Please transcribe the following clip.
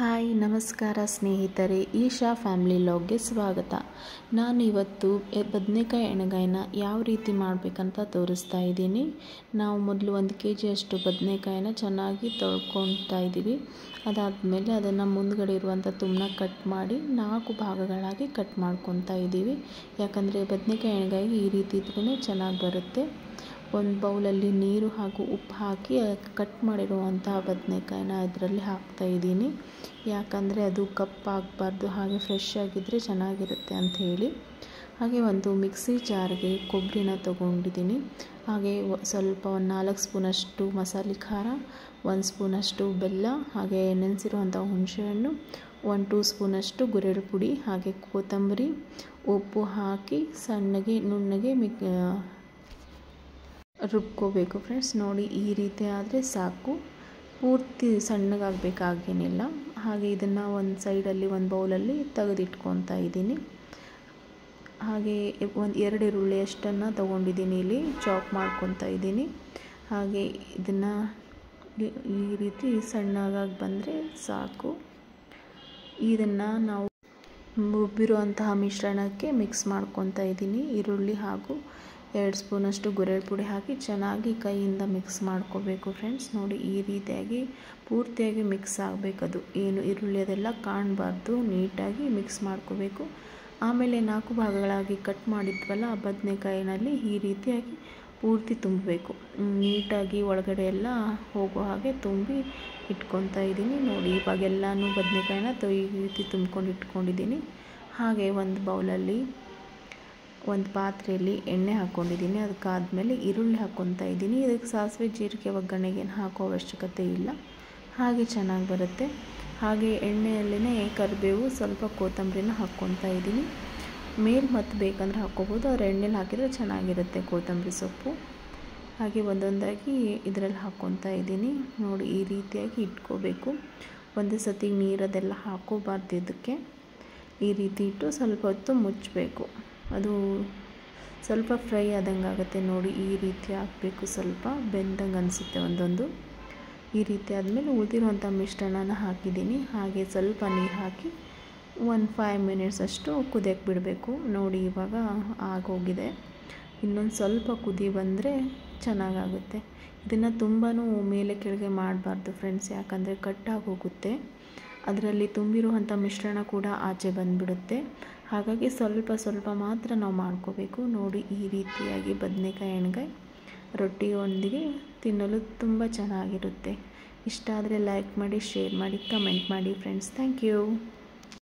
Hi ನಮಸ್ಕಾರ ಸ್ನೇಹಿತರೆ, Isha family ಲಾಗ್ಗೆ ಸ್ವಾಗತ. ನಾನು ಇವತ್ತು ಬದನೆಕಾಯಿ ಎಣ್ಣೆಗಾಯಿನ ಯಾವ ರೀತಿ ಮಾಡಬೇಕಂತ ತೋರಿಸ್ತಾ ಇದ್ದೀನಿ. ನಾವು ಮೊದಲು 1 kg ಅಷ್ಟು ಬದನೆಕಾಯಿನ ಚೆನ್ನಾಗಿ ತೊಳ್ಕೊತಾ ಇದ್ದೀವಿ. ಅದಾದಮೇಲೆ ಅದನ್ನು ಮುಂದ್ಗಡೆ ಇರುವಂಥ ತುಂಬನ್ನ ಕಟ್ ಮಾಡಿ 4 ಭಾಗಗಳಾಗಿ ಕಟ್ ಮಾಡ್ಕೊತಾ ಇದ್ದೀವಿ. ಯಾಕಂದರೆ ಬದನೆಕಾಯಿ ಎಣ್ಣೆಗಾಯಿಗೆ ಈ ರೀತಿ ಇದ್ರೇ ಚೆನ್ನಾಗಿ ಬರುತ್ತೆ. ಒಂದು ಬೌಲಲ್ಲಿ ನೀರು ಹಾಗೂ ಉಪ್ಪು ಹಾಕಿ ಕಟ್ ಮಾಡಿರುವಂತಹ ಬದನೆಕಾಯಿನ ಇದರಲ್ಲಿ ಹಾಕ್ತಾ ಇದ್ದೀನಿ. ಯಾಕಂದರೆ ಅದು ಕಪ್ಪಾಗಬಾರ್ದು, ಹಾಗೆ ಫ್ರೆಶ್ ಆಗಿದ್ದರೆ ಚೆನ್ನಾಗಿರುತ್ತೆ ಅಂತ ಹೇಳಿ. ಹಾಗೆ ಒಂದು ಮಿಕ್ಸಿ ಜಾರ್ಗೆ ಕೊಬ್ಬರಿನ ತೊಗೊಂಡಿದ್ದೀನಿ. ಹಾಗೆ ಸ್ವಲ್ಪ 4 ಸ್ಪೂನಷ್ಟು ಮಸಾಲೆ ಖಾರ, 1 ಸ್ಪೂನಷ್ಟು ಬೆಲ್ಲ, ಹಾಗೆ ನೆನೆಸಿರುವಂಥ ಹುಣಸೆಹಣ್ಣು, 1-2 ಸ್ಪೂನಷ್ಟು ಗುರೆಳ್ಳು ಪುಡಿ, ಹಾಗೆ ಕೊತ್ತಂಬರಿ, ಉಪ್ಪು ಹಾಕಿ ಸಣ್ಣಗೆ ನುಣ್ಣಗೆ ರುಬ್ಕೋಬೇಕು ಫ್ರೆಂಡ್ಸ್. ನೋಡಿ, ಈ ರೀತಿ ಆದರೆ ಸಾಕು, ಪೂರ್ತಿ ಸಣ್ಣಗಾಗಬೇಕಾಗೇನಿಲ್ಲ. ಹಾಗೆ ಇದನ್ನು ಒಂದು ಸೈಡಲ್ಲಿ ಒಂದು ಬೌಲಲ್ಲಿ ತೆಗೆದಿಟ್ಕೊತಾ ಇದ್ದೀನಿ. ಹಾಗೆ 2 ಈರುಳ್ಳಿಯಷ್ಟನ್ನು ತೊಗೊಂಡಿದ್ದೀನಿ, ಇಲ್ಲಿ ಚಾಪ್ ಮಾಡ್ಕೊತಾ ಇದ್ದೀನಿ. ಹಾಗೆ ಇದನ್ನು ಈ ರೀತಿ ಸಣ್ಣಗಾಗಿ ಬಂದರೆ ಸಾಕು. ಇದನ್ನು ನಾವು ರುಬ್ಬಿರುವಂತಹ ಮಿಶ್ರಣಕ್ಕೆ ಮಿಕ್ಸ್ ಮಾಡ್ಕೊತಾ ಇದ್ದೀನಿ. ಈರುಳ್ಳಿ ಹಾಗೂ 2 ಸ್ಪೂನಷ್ಟು ಗುರೆಳ್ಳು ಪುಡಿ ಹಾಕಿ ಚೆನ್ನಾಗಿ ಕೈಯಿಂದ ಮಿಕ್ಸ್ ಮಾಡ್ಕೋಬೇಕು ಫ್ರೆಂಡ್ಸ್. ನೋಡಿ, ಈ ರೀತಿಯಾಗಿ ಪೂರ್ತಿಯಾಗಿ ಮಿಕ್ಸ್ ಆಗಬೇಕದು, ಏನು ಈರುಳ್ಳಿ ಅದೆಲ್ಲ ಕಾಣಬಾರ್ದು, ನೀಟಾಗಿ ಮಿಕ್ಸ್ ಮಾಡ್ಕೋಬೇಕು. ಆಮೇಲೆ 4 ಭಾಗಗಳಾಗಿ ಕಟ್ ಮಾಡಿದ್ವಲ್ಲ ಆ ಬದನೆಕಾಯಿನಲ್ಲಿ ಈ ರೀತಿಯಾಗಿ ಪೂರ್ತಿ ತುಂಬಬೇಕು. ನೀಟಾಗಿ ಒಳಗಡೆ ಎಲ್ಲ ಹೋಗೋ ಹಾಗೆ ತುಂಬಿ ಇಟ್ಕೊತಾ ಇದ್ದೀನಿ. ನೋಡಿ, ಇವಾಗೆಲ್ಲನೂ ಬದನೆಕಾಯಿನ ಈ ರೀತಿ ತುಂಬ್ಕೊಂಡು ಇಟ್ಕೊಂಡಿದ್ದೀನಿ. ಹಾಗೆ ಒಂದು ಬೌಲಲ್ಲಿ ಒಂದು ಪಾತ್ರೆಯಲ್ಲಿ ಎಣ್ಣೆ ಹಾಕ್ಕೊಂಡಿದ್ದೀನಿ. ಅದಕ್ಕಾದಮೇಲೆ ಈರುಳ್ಳಿ ಹಾಕ್ಕೊತಾ ಇದ್ದೀನಿ. ಇದಕ್ಕೆ ಸಾಸಿವೆ ಜೀರಿಗೆ ಒಗ್ಗರಣೆಗೇನು ಹಾಕೋ ಅವಶ್ಯಕತೆ ಇಲ್ಲ, ಹಾಗೆ ಚೆನ್ನಾಗಿ ಬರುತ್ತೆ. ಹಾಗೆ ಎಣ್ಣೆಯಲ್ಲೇ ಕರಿಬೇವು, ಸ್ವಲ್ಪ ಕೊತ್ತಂಬರಿನ ಹಾಕ್ಕೊತಾ ಇದ್ದೀನಿ. ಮೇಲೆ ಮತ್ತು ಬೇಕಂದ್ರೆ ಹಾಕ್ಕೋಬೋದು, ಆದರೆ ಎಣ್ಣೆಲಿ ಹಾಕಿದರೆ ಚೆನ್ನಾಗಿರುತ್ತೆ ಕೊತ್ತಂಬರಿ ಸೊಪ್ಪು. ಹಾಗೆ ಒಂದೊಂದಾಗಿ ಇದರಲ್ಲಿ ಹಾಕ್ಕೊತಾ ಇದ್ದೀನಿ. ನೋಡಿ, ಈ ರೀತಿಯಾಗಿ ಇಟ್ಕೋಬೇಕು. ಒಂದೇ ಸತಿ ನೀರದೆಲ್ಲ ಹಾಕೋಬಾರ್ದು ಇದಕ್ಕೆ. ಈ ರೀತಿ ಇಟ್ಟು ಸ್ವಲ್ಪ ಹೊತ್ತು ಮುಚ್ಚಬೇಕು. ಅದು ಸ್ವಲ್ಪ ಫ್ರೈ ಆದಂಗೆ ಆಗುತ್ತೆ. ನೋಡಿ, ಈ ರೀತಿ ಹಾಕಬೇಕು, ಸ್ವಲ್ಪ ಬೆಂದಂಗೆ ಅನಿಸುತ್ತೆ ಒಂದೊಂದು. ಈ ರೀತಿ ಆದಮೇಲೆ ಉಳಿದಿರುವಂಥ ಮಿಶ್ರಣನ ಹಾಕಿದ್ದೀನಿ. ಹಾಗೆ ಸ್ವಲ್ಪ ನೀರು ಹಾಕಿ 5 ಮಿನಿಟ್ಸ್ ಅಷ್ಟು ಕುದಿಯಕ್ಕೆ ಬಿಡಬೇಕು. ನೋಡಿ, ಇವಾಗ ಆಗೋಗಿದೆ. ಇನ್ನೊಂದು ಸ್ವಲ್ಪ ಕುದಿ ಬಂದರೆ ಚೆನ್ನಾಗಾಗುತ್ತೆ. ಇದನ್ನು ತುಂಬಾ ಮೇಲೆ ಕೆಳಗೆ ಮಾಡಬಾರ್ದು ಫ್ರೆಂಡ್ಸ್, ಯಾಕಂದರೆ ಕಟ್ಟಾಗಿ ಹೋಗುತ್ತೆ. ಅದರಲ್ಲಿ ತುಂಬಿರುವಂಥ ಮಿಶ್ರಣ ಕೂಡ ಆಚೆ ಬಂದುಬಿಡುತ್ತೆ. ಹಾಗಾಗಿ ಸ್ವಲ್ಪ ಸ್ವಲ್ಪ ಮಾತ್ರ ನಾವು ಮಾಡ್ಕೋಬೇಕು. ನೋಡಿ, ಈ ರೀತಿಯಾಗಿ ಬದನೆಕಾಯಿ ಎಣ್ಣೆಗಾಯಿ ರೊಟ್ಟಿಯೊಂದಿಗೆ ತಿನ್ನಲು ತುಂಬ ಚೆನ್ನಾಗಿರುತ್ತೆ. ಇಷ್ಟ ಆದರೆ ಲೈಕ್ ಮಾಡಿ, ಶೇರ್ ಮಾಡಿ, ಕಮೆಂಟ್ ಮಾಡಿ ಫ್ರೆಂಡ್ಸ್. Thank you.